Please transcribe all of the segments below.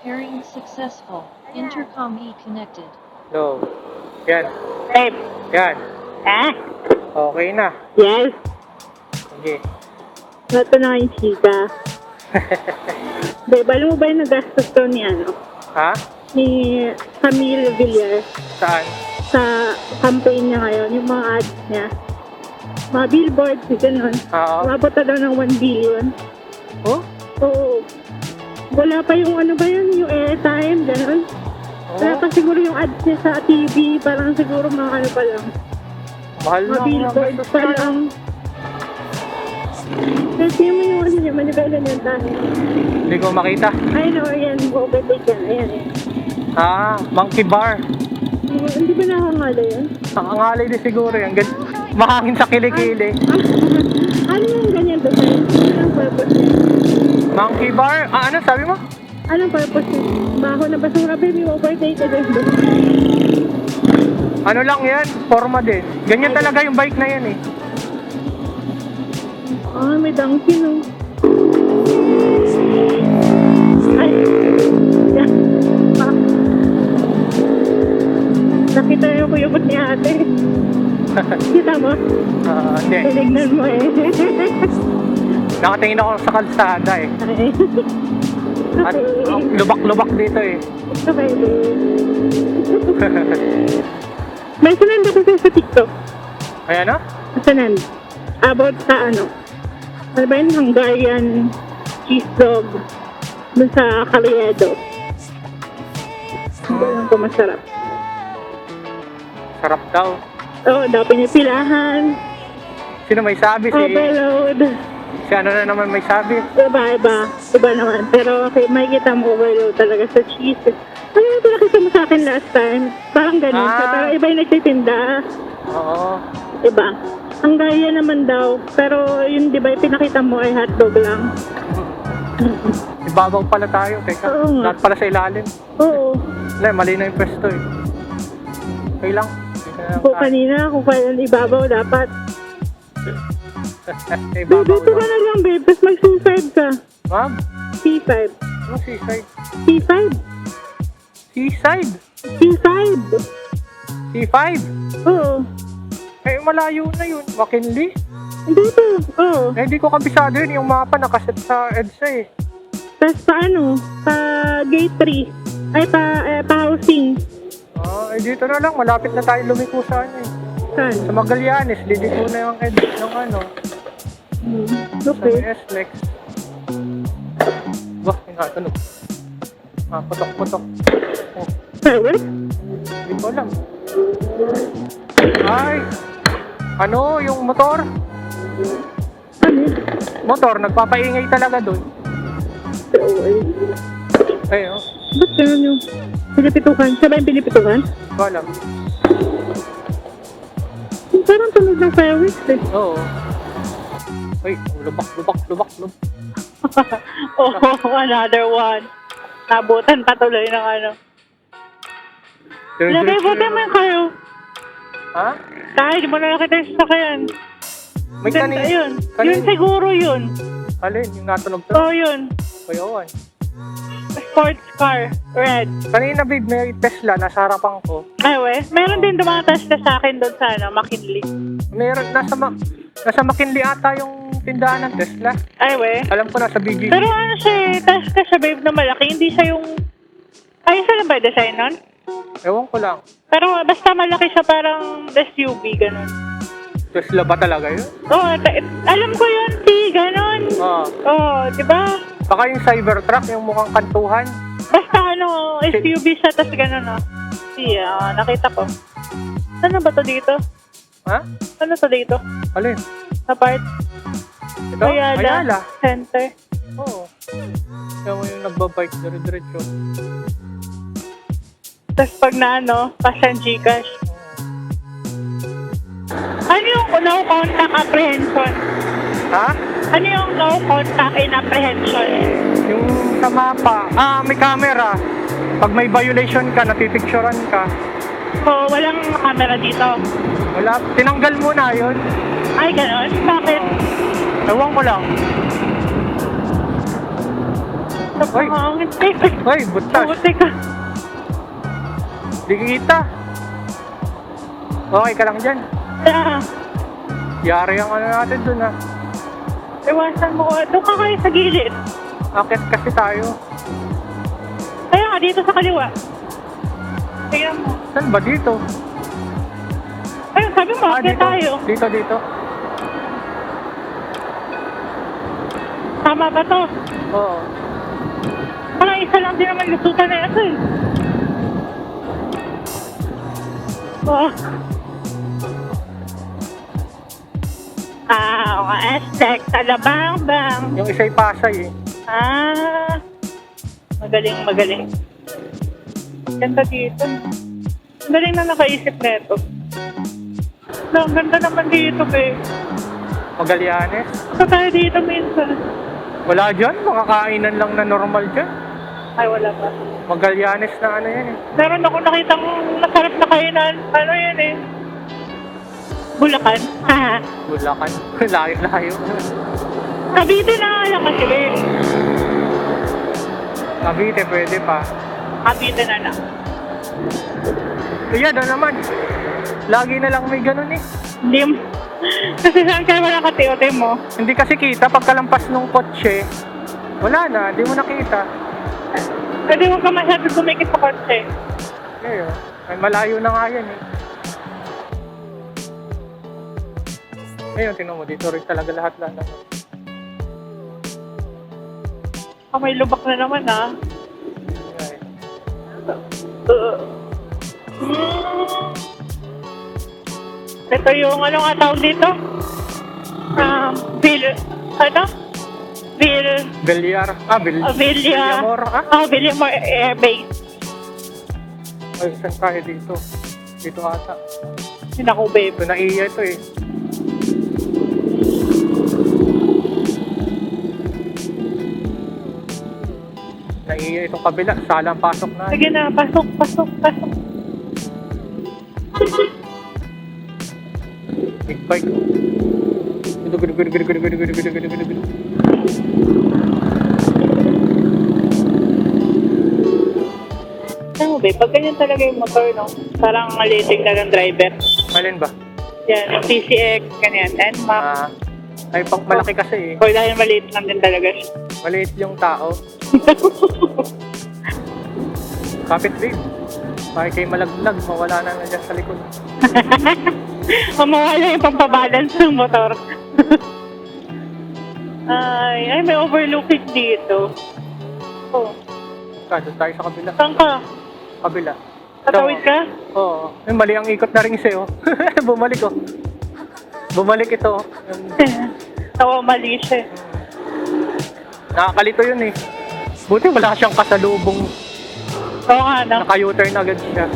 Pairing successful. Intercom E connected. So, yan. Babe. Yan. Ah? Okay na. Yes. Sige. Ito na yung chika. Babe, alam mo ba yung nagastos to ni Ha? ni Camille Villar Saan? sa campaign niya ngayon, yung mga ads niya. Mga billboards, ganun. Oo. Umabot na daw ng 1 billion. Oh? Oo. Wala pa yung ano ba yun, yung airtime, ganun. Wala Oh? pa siguro yung ads niya sa TV, parang siguro mga ano pa lang. Mahal Mga na. billboards pa lang. Kasi mo yung ano niya, manigalan yung tayo. Hindi ko makita. Ay no, yan, overtake yan. Ayan, ayan. Ah, monkey bar. Hindi ba nakangala yan? Ang angalay din siguro yan. Mahangin sa kilikili. Ano yung ganyan to sa'yo? Anong purpose niya? Monkey bar? Ah, ano sabi mo? Anong purpose niya? Baho na basura, baby, overtake ka din. Ano lang yan? Forma din. Ganyan talaga yung bike na yan eh. Ah, may donkey no. Ay, yan. Ah. Nakita yung kuyubot ni ate. Kita mo? Hindi. Tinignan mo eh. Nakatingin ako sa kalsada eh. Ay. At Okay. lubak-lubak dito eh. Okay, may sunod ako sa TikTok. Ayan ah? Sunod. About sa ano. Ano ba yun? Hungarian cheese dog. Dun sa Caliedo. Hindi alam ko masarap. Sarap daw. Oo, daw pinipilahan. Sino may sabi? Overload. Si ano na naman may sabi? Iba naman. Pero okay, makikita mo overload talaga sa cheese. Ano yung pinakita mo sa akin last time? Parang ganun. Ah. Pero iba yung nagtitinda. Oo. Diba? Ang gaya naman daw. Pero yun, di ba, yung pinakita mo ay hotdog lang. Ibabaw pala tayo. Teka, Oo nga. lahat pala sa ilalim. Oo. Wala, mali na yung pwesto eh. Okay lang. Hindi ka na lang Kung kanina, kung kailan ibabaw, dapat. Babe, Ibabaw ito ka lang. na lang, babe. Tapos mag-C5 ka. Ma'am? C5. Ano seaside? C5. Seaside? C5. C5? Oo. Eh, malayo na yun. McKinley? Dito. Oo. Eh, di ko kabisado yun. Yung mapa nakaset sa EDSA eh. Tapos pa ano? Pa gate 3. Ay, pa housing. Ah, eh dito na lang. Malapit na tayo lumiko sa ano eh. Saan? Sa Magallanes, liliko na yung EDSA ng ano. Sa Okay. SLEX. Bah, tinatunog. Ah, putok-putok. Oh, Firework? hindi ko alam. Ay! Ano, yung motor? Ano? Motor, nagpapaingay talaga doon. Ay, oh. Ba't ganun yung pinipitukan? Siya ba yung pinipitukan? Hindi ko alam. Parang tunog ng fireworks eh. Oo. Ay, lubak. Oh, another one. Nabutan patuloy ng ano. Lagay mo yung kayo. Ha? Kahit di mo na nakita yung sasakyan. May Ganda yun. kanin. Yun siguro yun. Alin, yung natunog to. Oo, yun. Kuyawan. Sports car. Red. Kanina, babe, may Tesla. Nasa harapan ko. Ay, we. Meron din dumatas na sa akin doon sa ano, McKinley. Meron, nasa McKinley ata yung tindahan ng Tesla. Ay, we. Alam ko nasa BGC. Pero ano siya eh, task ka siya, babe, na malaki. Hindi siya yung... Ayos na ba yung design nun? Ewan ko lang. Pero basta malaki siya, parang SUV, ganun. Tesla ba talaga yun? Oo, alam ko yun, T, ganun. Oo. Oo, di ba? Baka yung Cybertruck, yung mukhang kantuhan. Basta ano, SUV siya, tas ganun, oh. Siya, nakita ko. Ano ba to dito? Ha? Ano to dito? Alin? Na part? Ito? Ayala. Center. Oo. Kaya mo yung nagbabike, dire-diretso. Tapos pag na ano, cash and Gcash. Ano yung no contact apprehension? Ha? Ano yung no contact in apprehension? Yung sa mapa, may camera. Pag may violation ka, napipicturan ka. So, walang camera dito. Wala, tinanggal mo na yun. Ay, gano'n? Bakit? Ewan ko lang. Sa Uy. pangangit. Hoy, butas. Buti ka. Di kita. Okay ka lang dyan. Ah, Yari ang ano natin dun ha. iwasan mo. Doon ka kayo sa gilid. Akit kasi tayo. Kaya nga, dito sa kaliwa. Tingnan mo. Saan ba dito? Ayun, sabi mo, akit dito. tayo. Dito. Tama ba to? Oo. Parang isa lang din naman lusutan na ito eh. Oh. Estek, talabang-bang. Yung isa'y Pasay eh. Magaling. Ganda dito. Galing na nakaisip na ito. No, ang ganda naman dito, be. Magallanes. Ito tayo dito minsan. Wala dyan. Mga kainan lang na normal dyan. Ay, wala pa. Magallanes na ano yan eh. Meron ako nakitang masarap na kainan. Ano yan eh? Bulacan. Bulacan. Layo-layo. Cavite na nga lang kasi, be. Cavite, pwede pa. Cavite na lang. Kaya doon naman. Lagi na lang may ganun eh. Hindi mo. Kasi saan kayo wala kati-ote mo? Hindi kasi kita pagkalampas ng kotse. Wala na, di mo nakita. Pwede mo ka masyado gumikit sa kotse. Ngayon, ay malayo na nga yan eh. Ngayon, tingnan mo, dito rin talaga lahat. May lubak na naman ah. Ay. Ito yung ano nga tawag dito? Ano? Villar. Villamor. Villamor Air Base. Ay, saan tayo dito? Dito ata. Naku, babe. Ito na iya ito eh. Naiya itong kabila. Salang pasok na. Sige na, pasok. Big bike. Gudu. Ano, babe? Pag ganyan talaga yung motor, no? Parang maliting na ng driver. Malin ba? Yan, yung PCX, ganyan. NMAX. Ay, pang malaki kasi eh. Or dahil maliit lang din talaga siya. Maliit yung tao. Kapit din. Bakit kayo malaglag, mawala na dyan sa likod. Mamawala yung pampabalance ng motor. ay, may overlooking dito. Oh, Doon tayo sa kabila. saan ka? Kabila. Tatawid ka? Oo. Ay, mali ang ikot na rin sa'yo. Bumalik oh. Bumalik ito. Tawa mali siya. Nakakalito yun eh. Buti wala siyang kasalubong. Oo nga, no? Naka-U-turn agad siya.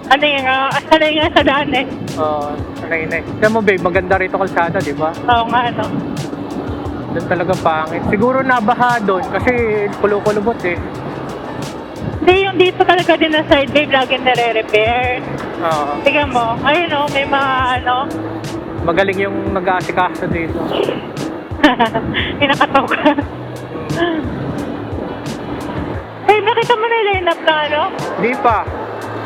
Ano yung, sanay nga sa daan eh. Oo, sanay na eh. Kaya mo babe, maganda rito kalsada, di ba? Oo nga, no? Doon talaga pangit. Siguro nabaha doon kasi kulo-kulubot eh. Hindi, yung dito talaga din na side babe, lagi nare-repair. Oo. Tingnan mo, ayun o, may mga ano, Magaling yung nag-aasikaso dito. pinakataw ka. Eh, nakita mo na yung line-up na ano? Di pa.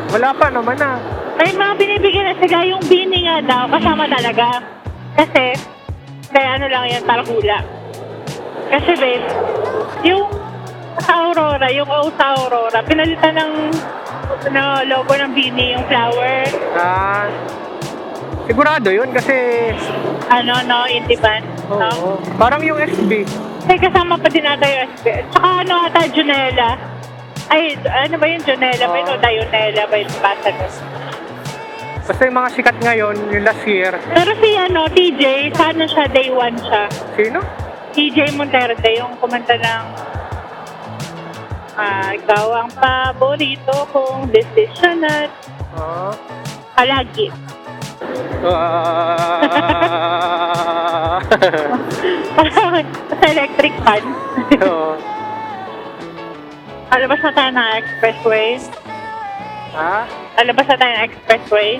Wala pa naman ah. May mga binibigyan na sila yung bini nga daw, kasama talaga. Kasi, kaya ano lang yan, para hula. Kasi babe, yung sa Aurora, yung O sa Aurora, pinalitan ng logo ng bini, yung flower. Sigurado yun kasi Ano, no, indie band, no? oo, parang yung SB. May kasama pa din ata yung SB. Tsaka ano ata, Junella. Ay, ano ba yung Junella? Ba yun o Dionella ba yung basa nun? Basta yung mga sikat ngayon, yung last year. Pero si ano, TJ, sana siya, day one siya. Sino? TJ Monterde, yung kumanta ng ikaw ang paborito kong decision at palagi. Sa electric fan. Oo. Alabas na tayo ng expressway. Ha? Alabas na tayo ng expressway.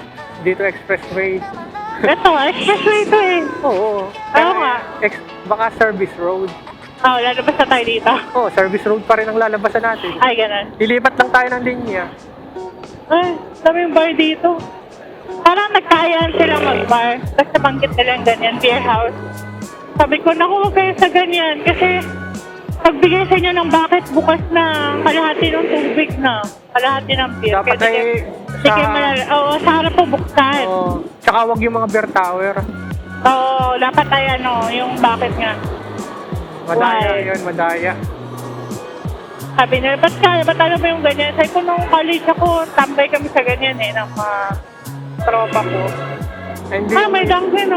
Dito expressway. Ito, expressway ito eh. Oo. Oo nga. Baka service road. Oh, lalabas na tayo dito. Oh, service road pa rin ang lalabasan natin. Ay, ganun. Lilipat lang tayo ng linya. Ay, sabi yung bar dito. Parang nagkayaan silang mag-bar. Tapos nabanggit nilang ganyan, beer house. Sabi ko, naku, huwag kayo sa ganyan. Kasi pagbigay sa inyo ng bucket, bukas na kalahati ng tubig na. Kalahati ng beer. Dapat Kaya ay di kayo oo, sa harap po buksan. Oh, tsaka wag yung mga beer tower. Oo, dapat ay yung bucket nga. Madaya Why? yun, madaya. Sabi nila, ba't alam mo yung ganyan? Sabi ko, nung college ako, tambay kami sa ganyan ng mga tropa ko. Hindi, May dunkin,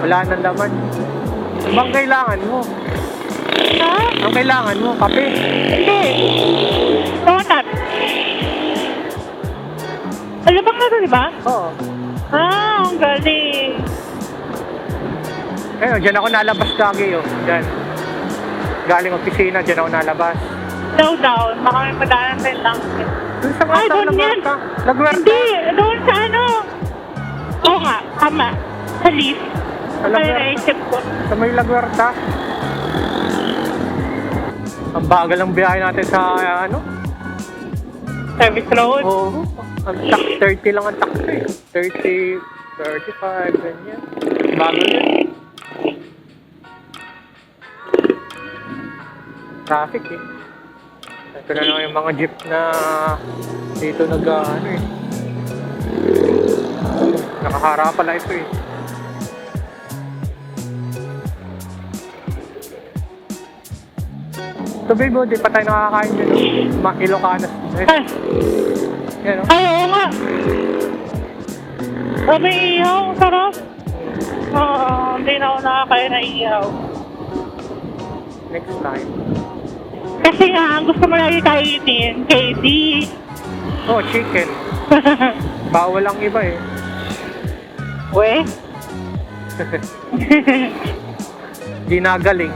wala nang laman. Bang kailangan mo? Ha? Ang kailangan mo, kape. Hindi. Donut. Alabang na to, di ba? Oo. Ang galing. Ayun, dyan ako nalabas lagi, oh. Dyan. Galing opisina, dyan ako nalabas. Slow down. Baka may padanan sa dunkin. Doon sa Ay, mga doon yan. Lagwerta. Hindi. Doon sa Oo nga. Tama. Sa leaf. Sa Ay, Lagwerta. naisip ko. Sa may Lagwerta. Ang bagal ng biyahe natin sa, Service road. Oo. Ang 30 lang ang takto eh. 30, 35, ganyan. Bago yun. Traffic eh. Ito na lang yung mga jeep na dito nakahara pala ito eh. So babe, di pa tayo nakakain dyan. Ilocanos. Ay, Yan o. oo nga. May ihaw. Sarap. Hindi na ako nakakain na ihaw. Next time. Kasi nga, ang gusto mo lagi kainin, KD. Oh, chicken. Bawal ang iba eh. We? Ginagaling.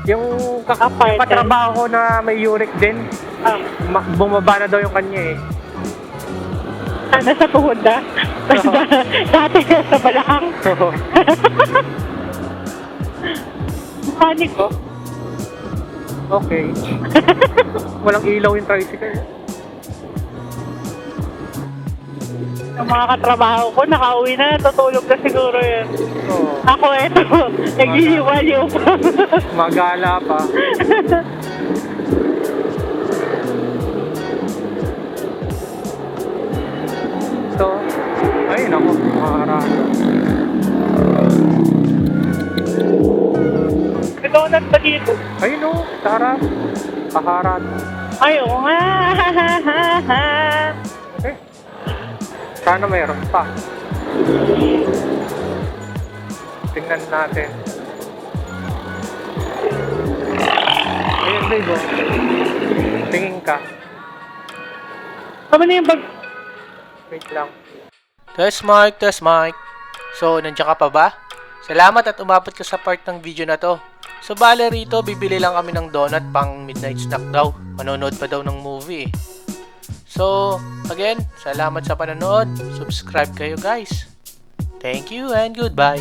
Yung Aparte. katrabaho ko na may uric din, bumaba na daw yung kanya eh. Nasa tuhod na. Dati sa balakang. Oo. Mekaniko. Okay. Walang ilaw yung tricycle. Yung mga katrabaho ko, nakauwi na, tutulog na siguro yun. Oo. Ako, eto, nagliliwaliw pa. Magala pa. So, ayun ako, maharap. May donut ba dito? Ayun o, sarap. Paharap. Ay, oo nga. Okay. Sana mayroon pa. Tingnan natin. Ayun, babe, oh. Tingin ka. Tama na yung bag. Wait lang. Test mic, test mic. So, nandiyan ka pa ba? Salamat at umabot ka sa part ng video na to. So, bale rito, bibili lang kami ng donut pang midnight snack daw. Manonood pa daw ng movie. So, again, salamat sa panonood. Subscribe kayo guys. Thank you and goodbye.